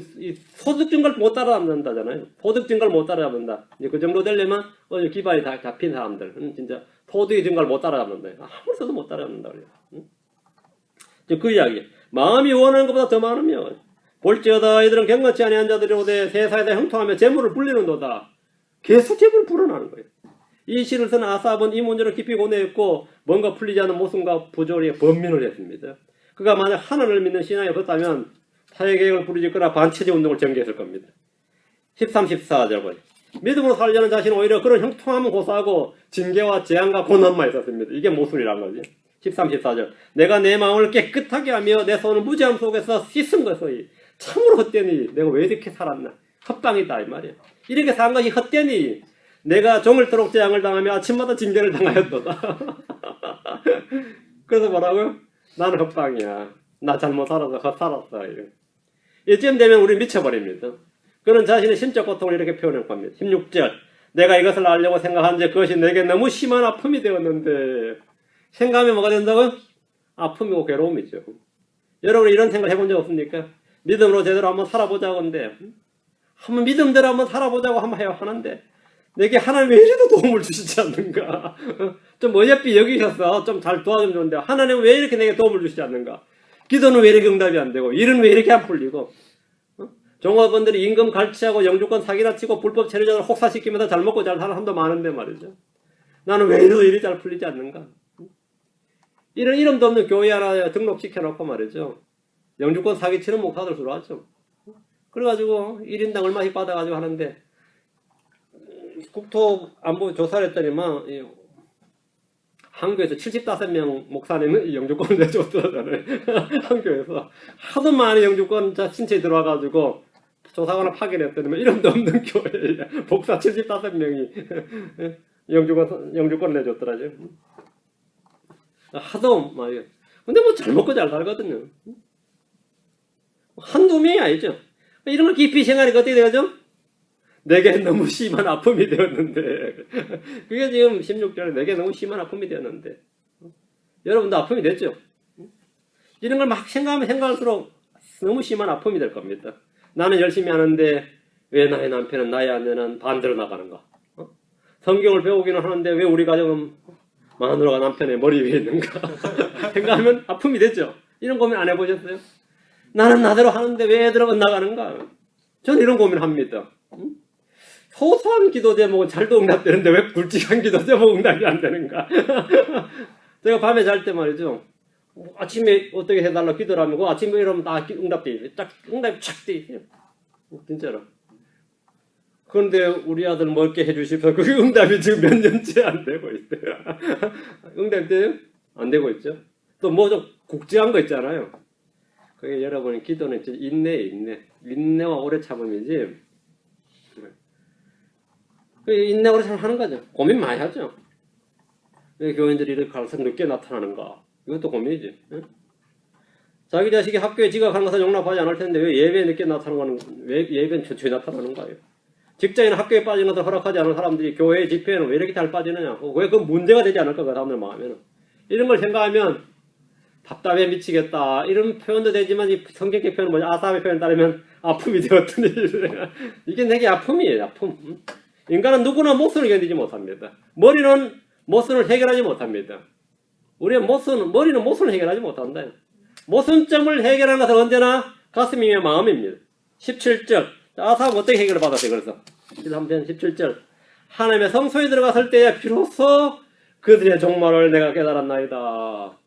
소득 증가를 못 따라잡는다잖아요. 소득 증가를 못 따라잡는다. 그 정도 되려면 기반이 다 잡힌 사람들 진짜 소득의 증가를 못 따라잡는다. 아무리 써도 못 따라잡는다 그래요. 그 이야기. 마음이 원하는 것보다 더 많으면 볼지어다 이들은 경건치 아니한 자들이로되 세상에서 형통하며 재물을 불리는도다. 계속 재물을 불어나는 거예요. 이 시를 쓴 아삽은 이 문제를 깊이 고뇌했고 뭔가 풀리지 않는 모순과 부조리에 번민을 했습니다. 그가 만약 하나님을 믿는 신앙이 없었다면 사회개혁을 부르짖거나 반체제 운동을 전개했을 겁니다. 13, 14절 보죠. 믿음으로 살려는 자신은 오히려 그런 형통함을 고사하고 징계와 재앙과 고난만 있었습니다. 이게 모순이란 거지. 13, 14절. 내가 내 마음을 깨끗하게 하며 내 손을 무지함 속에서 씻은 것이 참으로 헛되니 내가 왜 이렇게 살았나. 헛방이다 이 말이야. 이렇게 산 것이 헛되니 내가 종일토록 재앙을 당하며 아침마다 징계를 당하였도다. 그래서 뭐라고요? 나는 헛방이야. 나 잘못 살아서 헛살았어. 이쯤 되면 우리 미쳐버립니다. 그는 자신의 심적 고통을 이렇게 표현할 겁니다. 16절. 내가 이것을 알려고 생각한지 그것이 내게 너무 심한 아픔이 되었는데 생각하면 뭐가 된다고요? 아픔이고 괴로움이죠. 여러분 이런 생각 해본 적 없습니까? 믿음으로 제대로 한번 살아보자고 하는데 한번 믿음대로 한번 살아보자고 한번 해야 하는데 내게 하나님 왜 이래도 도움을 주시지 않는가? 좀 어여삐 여기셔서 좀 잘 도와주면 좋은데 하나님 왜 이렇게 내게 도움을 주시지 않는가? 기도는 왜 이렇게 응답이 안 되고 일은 왜 이렇게 안 풀리고 종업원들이 임금 갈취하고 영주권 사기나 치고 불법 체류자를 혹사시키면서 잘 먹고 잘 사는 사람도 많은데 말이죠. 나는 왜 이래도 일이 잘 풀리지 않는가? 이런 이름도 없는 교회 하나 등록시켜놓고 말이죠. 영주권 사기치는 목사들 들어왔죠. 그래가지고 1인당 얼마씩 받아가지고 하는데 국토안보 조사를 했더니만 한교에서 75명 목사님은 영주권을 내줬더라잖아요. 한교에서 하도 많은 영주권 신청이 들어와가지고 조사관을 파견했더니만 이름도 없는 교회에 목사 75명이 영주권을 내줬더라죠. 하도 말이에요. 근데 뭐 잘 먹고 잘 살거든요. 한두 명이 아니죠. 이런 걸 깊이 생각하니까 어떻게 되죠? 내게 너무 심한 아픔이 되었는데 그게 지금 16절에 내게 너무 심한 아픔이 되었는데 여러분도 아픔이 됐죠? 이런 걸 막 생각하면 생각할수록 너무 심한 아픔이 될 겁니다. 나는 열심히 하는데 왜 나의 남편은 나의 아내는 반대로 나가는가? 성경을 배우기는 하는데 왜 우리 가정은 마누라가 남편의 머리 위에 있는가? 생각하면 아픔이 됐죠? 이런 고민 안 해보셨어요? 나는 나대로 하는데 왜 애들은 엇나가는가? 저는 이런 고민합니다. 소소한 기도 제목은 잘도 응답되는데 왜 굵직한 기도 제목 응답이 안 되는가? 제가 밤에 잘 때 말이죠. 아침에 어떻게 해달라고 기도를 하면 그 아침에 이러면 다 응답돼 있어요. 딱 응답이 착 돼 있어요. 진짜로. 그런데 우리 아들 먹게 해주십시오. 그게 응답이 지금 몇 년째 안 되고 있어요. 응답이 돼요? 안 되고 있죠. 또 뭐 좀 국지한 거 있잖아요. 그게 여러분의 기도는 인내와 오래 참음이지. 인내 오래 참하는 거죠. 고민 많이 하죠. 왜 교인들이 이렇게 가서 늦게 나타나는가? 이것도 고민이지. 응? 자기 자식이 학교에 지각하는 것은 용납하지 않을 텐데 왜 예배에 늦게 나타나는 거는 왜 예배는 천천히 나타나는 거예요? 직장인 학교에 빠지는 것을 허락하지 않은 사람들이 교회 집회에는 왜 이렇게 잘 빠지느냐? 왜 그 문제가 되지 않을까? 그 사람들 마음에는. 이런 걸 생각하면 답답해 미치겠다. 이런 표현도 되지만 이 성경의 표현은 뭐냐? 아삽의 표현 따르면 아픔이 되었더니 이게 내게 아픔이에요. 아픔. 인간은 누구나 모순을 견디지 못합니다. 머리는 모순을 해결하지 못합니다. 우리의 머리는 모순을 해결하지 못한다. 모순점을 해결하는 것은 언제나 가슴이며 마음입니다. 17절. 아삽은 어떻게 해결을 받았어요? 그래서 13편 17절. 하나님의 성소에 들어갔을 때에 비로소 그들의 종말을 내가 깨달았나이다.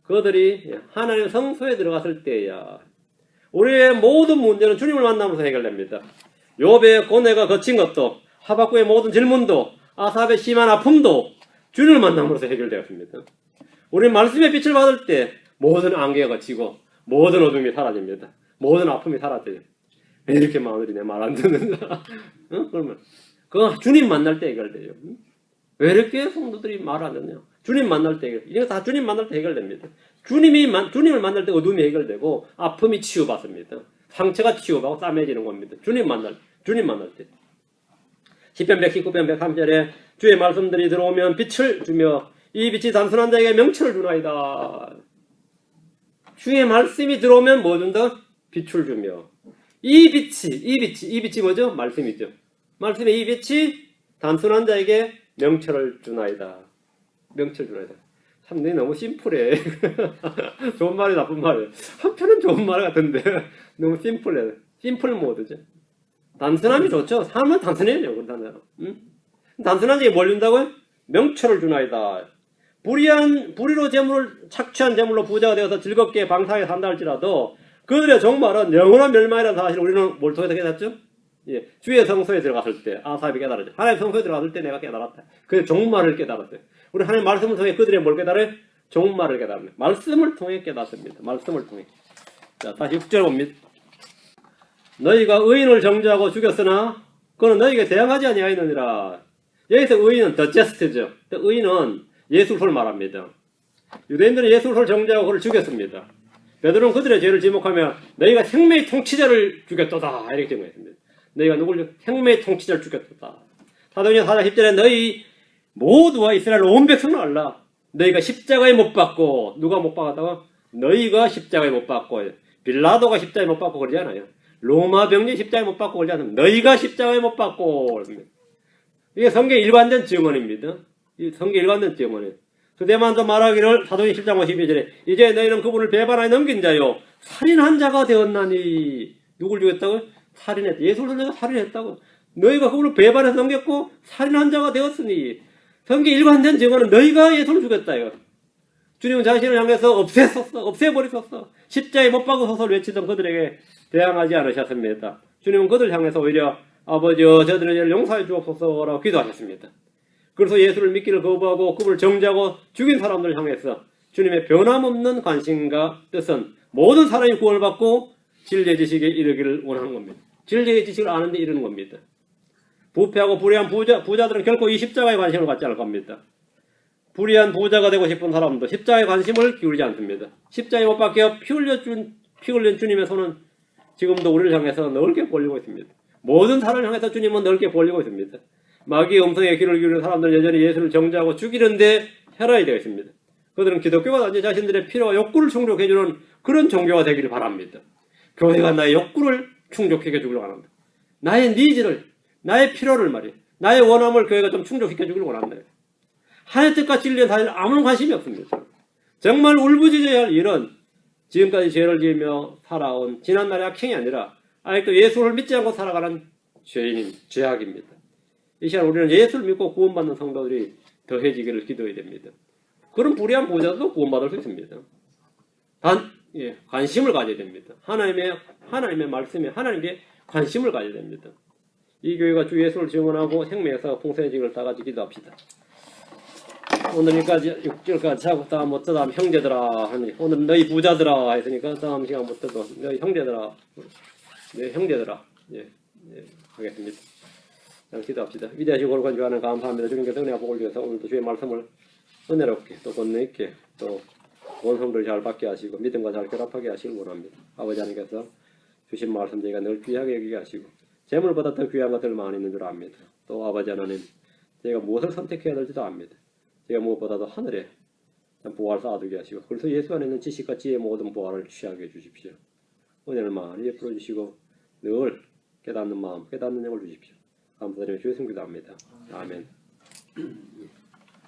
그들이 하나님의 성소에 들어갔을 때야. 우리의 모든 문제는 주님을 만나면서 해결됩니다. 욥의 고뇌가 거친 것도, 하박국의 모든 질문도, 아삽의 심한 아픔도 주님을 만남으로써 해결되었습니다. 우리 말씀의 빛을 받을 때 모든 안개가 거치고 모든 어둠이 사라집니다. 모든 아픔이 사라져요. 왜 이렇게 마누리 내 말 안 듣는다? 응? 그러면 그거 주님 만날 때 해결돼요. 왜 이렇게 성도들이 말 안 듣냐? 주님 만날 때 해결. 이거 다 주님 만날 때 해결됩니다. 주님을 만날 때 어둠이 해결되고 아픔이 치유받습니다. 상처가 치유받고 싸매지는 겁니다. 주님 만날 때. 시편 119편 103절에 주의 말씀들이 들어오면 빛을 주며 이 빛이 단순한 자에게 명철을 주나이다. 주의 말씀이 들어오면 뭐 준다? 빛을 주며 이 빛이 뭐죠? 말씀이죠. 말씀의 이 빛이 단순한 자에게 명철을 주나이다. 명철 주나이다. 참, 너무 심플해. 좋은 말이 나쁜 말이에요. 한편은 좋은 말 같은데 너무 심플해. 심플 모드죠. 단순함이 좋죠. 삶은 단순해요. 응? 단순한 자에게 뭘 준다고요? 명철을 주나이다. 불의로 착취한 재물로 부자가 되어서 즐겁게 방탕하게 산다 할지라도 그들의 종말은 영원한 멸망이라는 사실을 우리는 뭘 통해서 깨닫죠? 예, 주의 성소에 들어갔을 때 아삽이 깨달았죠. 하나님의 성소에 들어갔을 때 내가 깨달았다. 그의 종말을 깨달았어요. 우리 하나님의 말씀을 통해 그들의 뭘 깨달아요? 종말을 깨달아요. 말씀을 통해 깨닫습니다. 말씀을 통해. 자, 다시 6절 봅니다. 너희가 의인을 정죄하고 죽였으나 그는 너희에게 대항하지 아니하였느니라. 여기서 의인은 the just죠. 의인은 예수를 말합니다. 유대인들은 예수를 정죄하고 그를 죽였습니다. 베드로는 그들의 죄를 지목하며 너희가 생명의 통치자를 죽였도다 이렇게 증거했습니다. 너희가 누굴 생명의 통치자를 죽였도다. 사도행전 4장 10절에 너희 모두와 이스라엘 온 백성을 알라. 너희가 십자가에 못 박고 누가 못 박았다고? 너희가 십자가에 못 박고 빌라도가 십자가에 못 박고 그러지 않아요. 로마 병리 십자가에 못 박고 그러지 않아요. 너희가 십자가에 못 박고 이게 성경의 일관된 증언입니다. 성경의 일관된 증언이에요. 그대만도 말하기를 사도행전 10장 52절에 이제 너희는 그분을 배반하여 넘긴 자요 살인한 자가 되었나니. 누굴 죽였다고요? 살인했다. 예수를 내가 살인했다고. 너희가 그분을 배반해서 넘겼고 살인한 자가 되었으니. 성경의 일관된 증언은 너희가 예수를 죽였다. 이거. 주님은 자신을 향해서 없애버리셨어. 십자가에 못 박으소서를 외치던 그들에게 대항하지 않으셨습니다. 주님은 그들을 향해서 오히려 아버지여 저들의 죄를 용서해 주옵소서라고 기도하셨습니다. 그래서 예수를 믿기를 거부하고 그분을 정죄하고 죽인 사람들을 향해서 주님의 변함없는 관심과 뜻은 모든 사람이 구원을 받고 진리의 지식에 이르기를 원하는 겁니다. 진리의 지식을 아는 데 이르는 겁니다. 부패하고 불의한 부자들은 결코 이 십자가에 관심을 갖지 않을 겁니다. 불의한 부자가 되고 싶은 사람도 십자가에 관심을 기울이지 않습니다. 십자가에 못 박혀 피 흘린 주님의 손은 지금도 우리를 향해서 넓게 벌리고 있습니다. 모든 사람을 향해서 주님은 넓게 벌리고 있습니다. 마귀의 음성에 귀를 기울이는 사람들은 여전히 예수를 정죄하고 죽이는데 혈안이 되어 있습니다. 그들은 기독교가 단지 자신들의 필요와 욕구를 충족해주는 그런 종교가 되기를 바랍니다. 교회가 나의 욕구를 충족시켜주기를 원합니다. 나의 니즈를, 나의 필요를 말이에요. 나의 원함을 교회가 좀 충족시켜주기를 원합니다. 하나님의 뜻과 진리에 사실 아무런 관심이 없습니다. 정말 울부짖어야 할 일은 지금까지 죄를 지으며 살아온 지난날의 악행이 아니라 아직도 예수를 믿지 않고 살아가는 죄악입니다. 이 시간 우리는 예수를 믿고 구원받는 성도들이 더해지기를 기도해야 됩니다. 그런 불의한 부자도 구원받을 수 있습니다. 관심을 가져야 됩니다. 하나님의 말씀에 하나님께 관심을 가져야 됩니다. 이 교회가 주 예수를 증언하고 생명역사가 풍성해지기를 다 같이 기도합시다. 오늘 여기까지 6절까지 하고 다음 형제들아 하니 오늘 너희 부자들아 했으니까 다음 시간부터도 너희 형제들아 네 형제들아 예 하겠습니다. 기도합시다. 위대하시고 거룩한 주 하나님 감사합니다. 주님께서 은혜와 복을 주셔서 오늘도 주의 말씀을 은혜롭게 또 권능 있게 또 원성들 잘 받게 하시고 믿음과 잘 결합하게 하시길 원합니다. 아버지 하나님께서 주신 말씀 저희가 늘 귀하게 여기게 하시고 재물보다 더 귀한 것들 많이 있는 줄 압니다. 또 아버지 하나님 저희가 무엇을 선택해야 될지도 압니다. 저희가 무엇보다도 하늘에 보화를 쌓아두게 하시고 그래서 예수 안에 있는 지식과 지혜의 모든 보화를 취하게 해주십시오. 은혜를 많이 베풀어 주시고 늘 깨닫는 마음 깨닫는 영을 주십시오. 감사드리며 주의 성기도 합니다. 아멘.